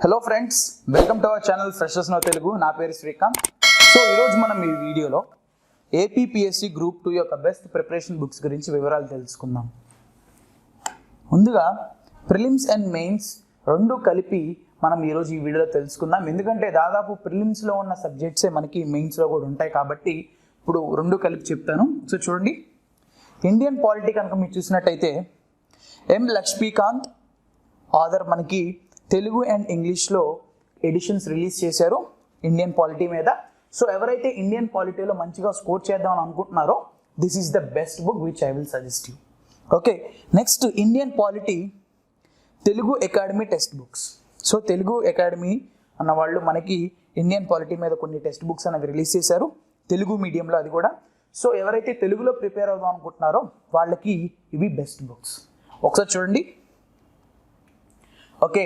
Hello friends, welcome to our channel freshers no Telugu. నా పేరు Srikanth. So ఈరోజు మనం ఈ వీడియోలో ఏపీపీఎస్సీ గ్రూప్ 2 యొక్క బెస్ట్ ప్రిపరేషన్ బుక్స్ గురించి వివరాలు తెలుసుకుందాం. ముందుగా ప్రిలిమ్స్ అండ్ మెయిన్స్ రెండు కలిపి మనం ఈరోజు ఈ వీడియోలో తెలుసుకుందాం. ఎందుకంటే దాదాపు ప్రిలిమ్స్లో ఉన్న సబ్జెక్ట్సే మనకి మెయిన్స్లో కూడా ఉంటాయి కాబట్టి ఇప్పుడు రెండు కలిపి చెప్తాను. సో చూడండి, ఇండియన్ పాలిటీ కనుక మీరు చూసినట్టయితే ఎం లక్ష్మీకాంత్ ఆథర్ మనకి తెలుగు అండ్ ఇంగ్లీష్లో ఎడిషన్స్ రిలీజ్ చేశారు ఇండియన్ పాలిటీ మీద. సో ఎవరైతే ఇండియన్ పాలిటీలో మంచిగా స్కోర్ చేద్దామని అనుకుంటున్నారో this is the best book which I will suggest you. Okay, next Indian polity Telugu academy text books. So Telugu academy అన్న వాళ్ళు మనకి ఇండియన్ పాలిటీ మీద కొన్ని టెక్స్ట్ బుక్స్ అనేవి రిలీజ్ చేశారు తెలుగు మీడియంలో, అది కూడా. సో ఎవరైతే తెలుగులో ప్రిపేర్ అవుదాం అనుకుంటున్నారో వాళ్ళకి ఇవి బెస్ట్ బుక్స్. ఒకసారి చూడండి. Okay,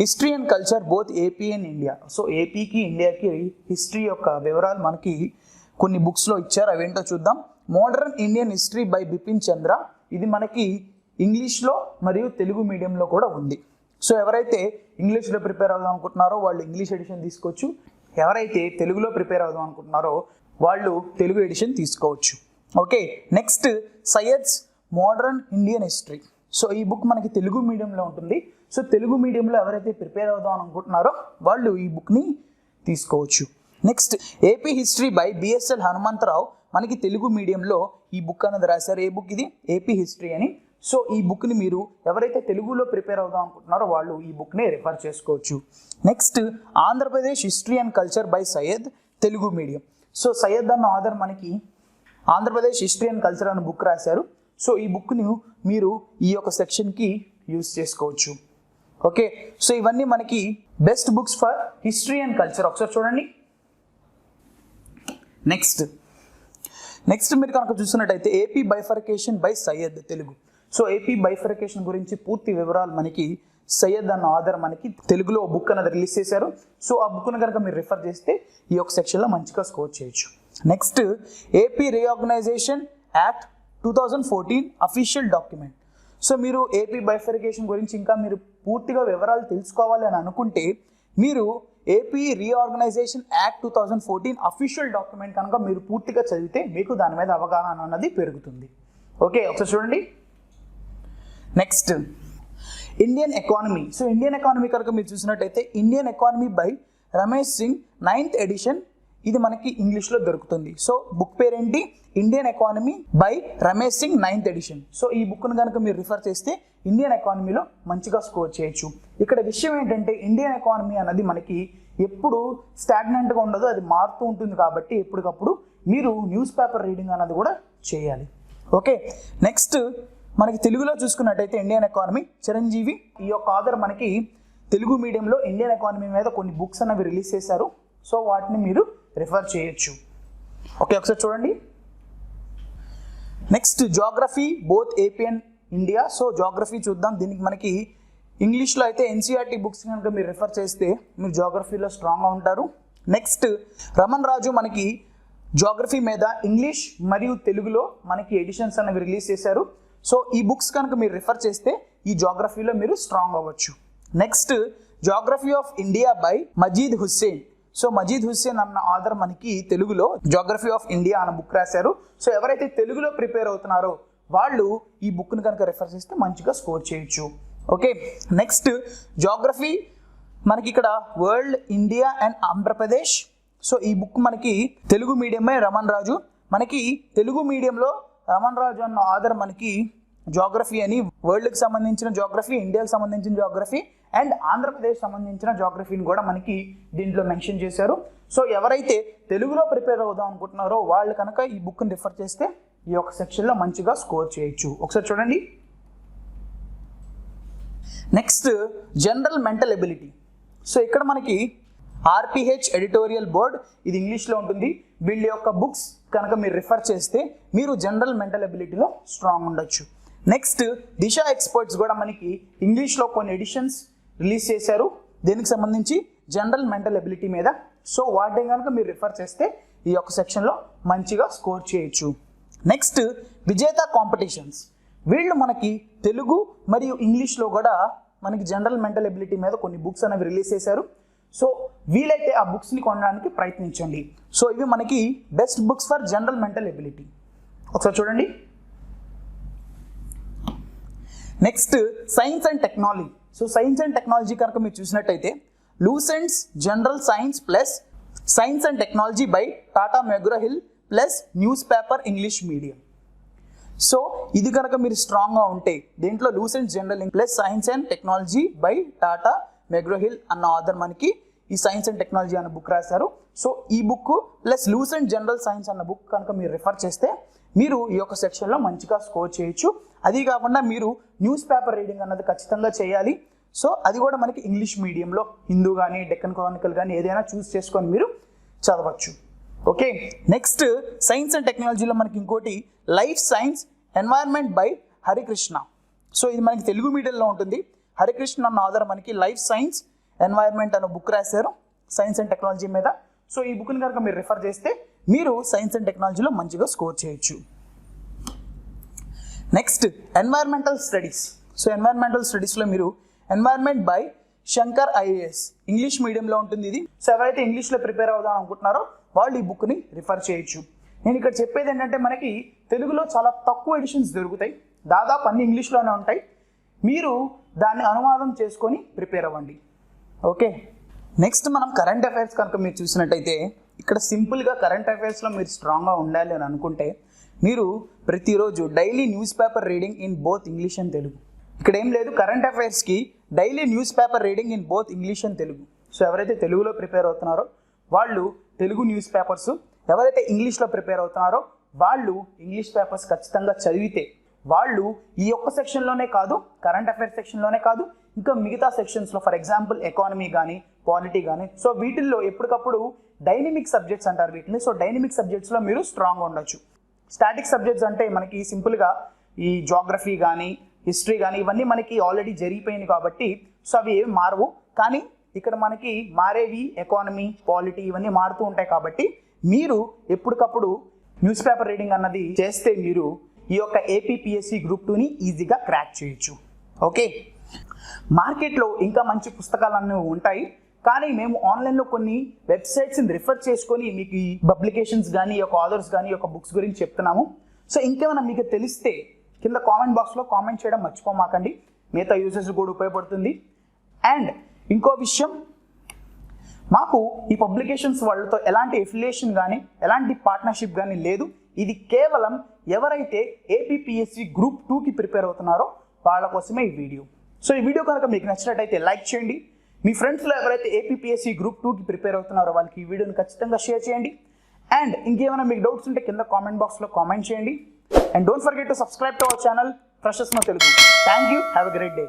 history and culture both AP and India. So ఏపీకి ఇండియాకి హిస్టరీ యొక్క వివరాలు మనకి కొన్ని బుక్స్లో ఇచ్చారు, అవేంటో చూద్దాం. Modern Indian history by Bipin Chandra, ఇది మనకి ఇంగ్లీష్లో మరియు తెలుగు మీడియంలో కూడా ఉంది. సో ఎవరైతే ఇంగ్లీష్లో ప్రిపేర్ అవుదాం అనుకుంటున్నారో వాళ్ళు ఇంగ్లీష్ ఎడిషన్ తీసుకోవచ్చు, ఎవరైతే తెలుగులో ప్రిపేర్ అవుదాం అనుకుంటున్నారో వాళ్ళు తెలుగు ఎడిషన్ తీసుకోవచ్చు. Okay, next Syed's modern Indian history. So ఈ బుక్ మనకి తెలుగు మీడియంలో ఉంటుంది. సో తెలుగు మీడియంలో ఎవరైతే ప్రిపేర్ అవుదాం అనుకుంటున్నారో వాళ్ళు ఈ బుక్ని తీసుకోవచ్చు. Next AP history by BSL Hanumantharao, మనకి తెలుగు మీడియంలో ఈ బుక్ అనేది రాశారు. ఏ బుక్ ఇది? ఏపీ హిస్టరీ అని. సో ఈ బుక్ని మీరు ఎవరైతే తెలుగులో ప్రిపేర్ అవుదాం అనుకుంటున్నారో వాళ్ళు ఈ బుక్ని రిఫర్ చేసుకోవచ్చు. Next Andhra Pradesh history and culture by Syed, Telugu medium. So Syed అన్న ఆథర్ మనకి ఆంధ్రప్రదేశ్ హిస్టరీ అండ్ కల్చర్ అన్న బుక్ రాశారు. సో ఈ బుక్ని మీరు ఈ యొక్క సెక్షన్కి యూజ్ చేసుకోవచ్చు. ఓకే, సో ఇవన్నీ మనకి best books for history and culture. ఒకసారి చూడండి. నెక్స్ట్ మీరు కనుక చూసినట్టయితే AP bifurcation by Syed, Telugu. So AP bifurcation గురించి పూర్తి వివరాలు మనకి సయ్యద్ అన్న ఆథర్ మనకి తెలుగులో బుక్ అనేది రిలీజ్ చేశారు. సో ఆ బుక్ను కనుక మీరు రిఫర్ చేస్తే ఈ యొక్క సెక్షన్లో మంచిగా స్కోర్ చేయొచ్చు. Next AP reorganisation act 2014 official document. So మీరు ఏపీ బైఫర్కేషన్ గురించి ఇంకా మీరు పూర్తిగా వివరాలు తెలుసుకోవాలి అని అనుకుంటే మీరు AP reorganisation act 2014 official document కనుక మీరు పూర్తిగా చదివితే మీకు దాని మీద అవగాహన అన్నది పెరుగుతుంది. ఓకే, ఒకసారి చూడండి. Next Indian economy. So Indian economy కనుక మీరు చూసినట్టయితే Indian economy by Ramesh Singh 9th edition, ఇది మనకి ఇంగ్లీష్లో దొరుకుతుంది. సో బుక్ పేరేంటి? Indian economy by Ramesh Singh 9th edition. So ఈ బుక్ను కనుక మీరు రిఫర్ చేస్తే ఇండియన్ ఎకానమీలో మంచిగా స్కోర్ చేయొచ్చు. ఇక్కడ విషయం ఏంటంటే ఇండియన్ ఎకానమీ అన్నది మనకి ఎప్పుడు స్టాగ్నెంట్గా ఉండదు, అది మారుతూ ఉంటుంది. కాబట్టి ఎప్పటికప్పుడు మీరు న్యూస్ పేపర్ రీడింగ్ అన్నది కూడా చేయాలి. ఓకే, నెక్స్ట్ మనకి తెలుగులో చూసుకున్నట్టయితే ఇండియన్ ఎకానమీ చిరంజీవి, ఈ యొక్క ఆథర్ మనకి తెలుగు మీడియంలో ఇండియన్ ఎకానమీ మీద కొన్ని బుక్స్ అనేవి రిలీజ్ చేశారు. సో వాటిని మీరు రిఫర్ చేయొచ్చు. ఓకే, ఒకసారి చూడండి. Next geography both AP and India. So geography చూద్దాం. దీనికి మనకి ఇంగ్లీష్లో అయితే ఎన్సీఆర్టీ బుక్స్ కనుక మీరు రిఫర్ చేస్తే మీరు జాగ్రఫీలో స్ట్రాంగ్గా ఉంటారు. నెక్స్ట్ రమణ్ రాజు మనకి జాగ్రఫీ మీద ఇంగ్లీష్ మరియు తెలుగులో మనకి ఎడిషన్స్ అనేవి రిలీజ్ చేశారు. సో ఈ బుక్స్ కనుక మీరు రిఫర్ చేస్తే ఈ జాగ్రఫీలో మీరు స్ట్రాంగ్ అవ్వచ్చు. Next geography of India by Majid Hussain. So Majid Hussain అన్న ఆథర్ మనకి తెలుగులో జాగ్రఫీ ఆఫ్ ఇండియా అన్న బుక్ రాశారు. సో ఎవరైతే తెలుగులో ప్రిపేర్ అవుతున్నారో వాళ్ళు ఈ బుక్ని కనుక రిఫర్ చేస్తే మంచిగా స్కోర్ చేయొచ్చు. ఓకే, నెక్స్ట్ జాగ్రఫీ మనకి ఇక్కడ world, India and Andhra Pradesh. So ఈ బుక్ మనకి తెలుగు మీడియమే రమణ్ రాజు. మనకి తెలుగు మీడియంలో రమణ్ రాజు అన్న ఆథర్ మనకి జాగ్రఫీ అని వరల్డ్కి సంబంధించిన జాగ్రఫీ, ఇండియాకి సంబంధించిన జాగ్రఫీ అండ్ ఆంధ్రప్రదేశ్ సంబంధించిన జాగ్రఫీని కూడా మనకి దీంట్లో మెన్షన్ చేశారు. సో ఎవరైతే తెలుగులో ప్రిపేర్ అవుదాం అనుకుంటున్నారో వాళ్ళు కనుక ఈ బుక్ని రిఫర్ చేస్తే ఈ యొక్క సెక్షన్లో మంచిగా స్కోర్ చేయొచ్చు. ఒకసారి చూడండి. Next general mental ability. So ఇక్కడ మనకి ఆర్పిహెచ్ ఎడిటోరియల్ బోర్డ్, ఇది ఇంగ్లీష్లో ఉంటుంది. వీళ్ళ యొక్క బుక్స్ కనుక మీరు రిఫర్ చేస్తే మీరు జనరల్ మెంటల్ ఎబిలిటీలో స్ట్రాంగ్ ఉండొచ్చు. నెక్స్ట్ దిశ ఎక్స్పర్ట్స్ కూడా మనకి ఇంగ్లీష్లో కొన్ని ఎడిషన్స్ రిలీజ్ చేశారు దీనికి సంబంధించి జనరల్ మెంటల్ ఎబిలిటీ మీద. సో వాటిని కనుక మీరు రిఫర్ చేస్తే ఈ యొక్క సెక్షన్లో మంచిగా స్కోర్ చేయొచ్చు. నెక్స్ట్ విజేత కాంపిటీషన్స్. వీళ్ళు మనకి తెలుగు మరియు ఇంగ్లీష్లో కూడా మనకి జనరల్ మెంటల్ ఎబిలిటీ మీద కొన్ని బుక్స్ అనేవి రిలీజ్ చేశారు. సో వీలైతే ఆ బుక్స్ని కొనడానికి ప్రయత్నించండి. సో ఇవి మనకి best books for general mental ability. ఒకసారి చూడండి. Next science and technology. So science and technology కనుక మీరు చూసినట్టయితే Lucent's general science plus science and technology by Tata McGraw Hill plus newspaper English medium. So ఇది కనుక మీరు స్ట్రాంగ్గా ఉంటే దీంట్లో Lucent's general plus science and technology by Tata McGraw Hill అన్న ఆథర్ మనకి ఈ సైన్స్ అండ్ టెక్నాలజీ అన్న బుక్ రాశారు. సో ఈ book plus Lucent general science అన్న బుక్ కనుక మీరు రిఫర్ చేస్తే మీరు ఈ యొక్క సెక్షన్లో మంచిగా స్కోర్ చేయొచ్చు. అది కాకుండా మీరు న్యూస్ పేపర్ రీడింగ్ అన్నది ఖచ్చితంగా చేయాలి. సో అది కూడా మనకి ఇంగ్లీష్ మీడియంలో హిందూ కానీ డెక్కన్ క్రానికల్ కానీ ఏదైనా చూస్ చేసుకొని మీరు చదవచ్చు. ఓకే, నెక్స్ట్ సైన్స్ అండ్ టెక్నాలజీలో మనకి ఇంకోటి life science environment by Harikrishna. So ఇది మనకి తెలుగు మీడియంలో ఉంటుంది. హరికృష్ణ అన్న ఆథర్ మనకి లైఫ్ సైన్స్ ఎన్వైర్న్మెంట్ అనే బుక్ రాశారు సైన్స్ అండ్ టెక్నాలజీ మీద. సో ఈ బుక్ని కనుక మీరు రిఫర్ చేస్తే మీరు సైన్స్ అండ్ టెక్నాలజీలో మంచిగా స్కోర్ చేయొచ్చు. Next environmental studies. So environmental స్టడీస్లో మీరు environment by Shankar IAS English మీడియంలో ఉంటుంది ఇది. సో ఎవరైతే ఇంగ్లీష్లో ప్రిపేర్ అవుదాం అనుకుంటున్నారో వాళ్ళు ఈ బుక్ని రిఫర్ చేయొచ్చు. నేను ఇక్కడ చెప్పేది ఏంటంటే మనకి తెలుగులో చాలా తక్కువ ఎడిషన్స్ దొరుకుతాయి, దాదాపు అన్ని ఇంగ్లీష్లోనే ఉంటాయి. మీరు దాన్ని అనువాదం చేసుకొని ప్రిపేర్ అవ్వండి. ఓకే, నెక్స్ట్ మనం కరెంట్ అఫైర్స్ కనుక మీరు చూసినట్టయితే ఇక్కడ సింపుల్గా కరెంట్ అఫైర్స్లో మీరు స్ట్రాంగ్గా ఉండాలి అని అనుకుంటే మీరు ప్రతిరోజు daily newspaper reading in both English and Telugu. ఇక్కడ ఏం లేదు, కరెంట్ అఫైర్స్కి daily newspaper reading in both English and Telugu. So ఎవరైతే తెలుగులో ప్రిపేర్ అవుతున్నారో వాళ్ళు తెలుగు న్యూస్ పేపర్స్, ఎవరైతే ఇంగ్లీష్లో ప్రిపేర్ అవుతున్నారో వాళ్ళు ఇంగ్లీష్ పేపర్స్ ఖచ్చితంగా చదివితే వాళ్ళు ఈ ఒక్క సెక్షన్లోనే కాదు, కరెంట్ అఫైర్స్ సెక్షన్లోనే కాదు, ఇంకా మిగతా సెక్షన్స్లో ఫర్ ఎగ్జాంపుల్ ఎకానమీ కానీ పాలిటీ కానీ సో వీటిల్లో ఎప్పటికప్పుడు డైనమిక్ సబ్జెక్ట్స్ అంటారు వీటిని. సో డైనమిక్ సబ్జెక్ట్స్లో మీరు స్ట్రాంగ్గా ఉండొచ్చు. స్టాటిక్ సబ్జెక్ట్స్ అంటే మనకి సింపుల్గా ఈ జాగ్రఫీ కానీ హిస్టరీ కానీ ఇవన్నీ మనకి ఆల్రెడీ జరిగిపోయింది కాబట్టి సో అవి ఏమి మారవు. కానీ ఇక్కడ మనకి మారేవి ఎకానమీ పాలిటీ ఇవన్నీ మారుతూ ఉంటాయి కాబట్టి మీరు ఎప్పటికప్పుడు న్యూస్ పేపర్ రీడింగ్ అన్నది చేస్తే మీరు ఈ యొక్క ఏపీపీఎస్సీ గ్రూప్ 2ని ఈజీగా క్రాక్ చేయొచ్చు. ఓకే, మార్కెట్లో ఇంకా మంచి పుస్తకాలన్నీ ఉంటాయి, కానీ మేము ఆన్లైన్లో కొన్ని వెబ్సైట్స్ని రిఫర్ చేసుకొని మీకు ఈ పబ్లికేషన్స్ కానీ ఈ యొక్క ఆథర్స్ కానీ ఈ యొక్క బుక్స్ గురించి చెప్తున్నాము. సో ఇంకేమైనా మీకు తెలిస్తే కింద కామెంట్ బాక్స్లో కామెంట్ చేయడం మర్చిపోమాకండి, మిగతా యూజర్స్ కూడా ఉపయోగపడుతుంది. అండ్ ఇంకో విషయం, మాకు ఈ పబ్లికేషన్స్ వాళ్ళతో ఎలాంటి ఎఫిలియేషన్ కానీ ఎలాంటి పార్ట్నర్షిప్ కానీ లేదు. ఇది కేవలం ఎవరైతే ఏపీపీఎస్సీ గ్రూప్ 2కి ప్రిపేర్ అవుతున్నారో వాళ్ళ కోసమే ఈ వీడియో. సో ఈ వీడియో కనుక మీకు నచ్చినట్టయితే లైక్ చేయండి. మీ ఫ్రెండ్స్లో ఎవరైతే ఏపీపీఎస్సీ గ్రూప్ 2కి ప్రిపేర్ అవుతున్నారో వాళ్ళకి ఈ వీడియోని ఖచ్చితంగా షేర్ చేయండి. అండ్ ఇంకేమైనా మీకు డౌట్స్ ఉంటే కింద కామెంట్ బాక్స్లో కామెంట్ చేయండి. And don't forget to subscribe to our channel Freshers No Telugu. Thank you. Have a great day.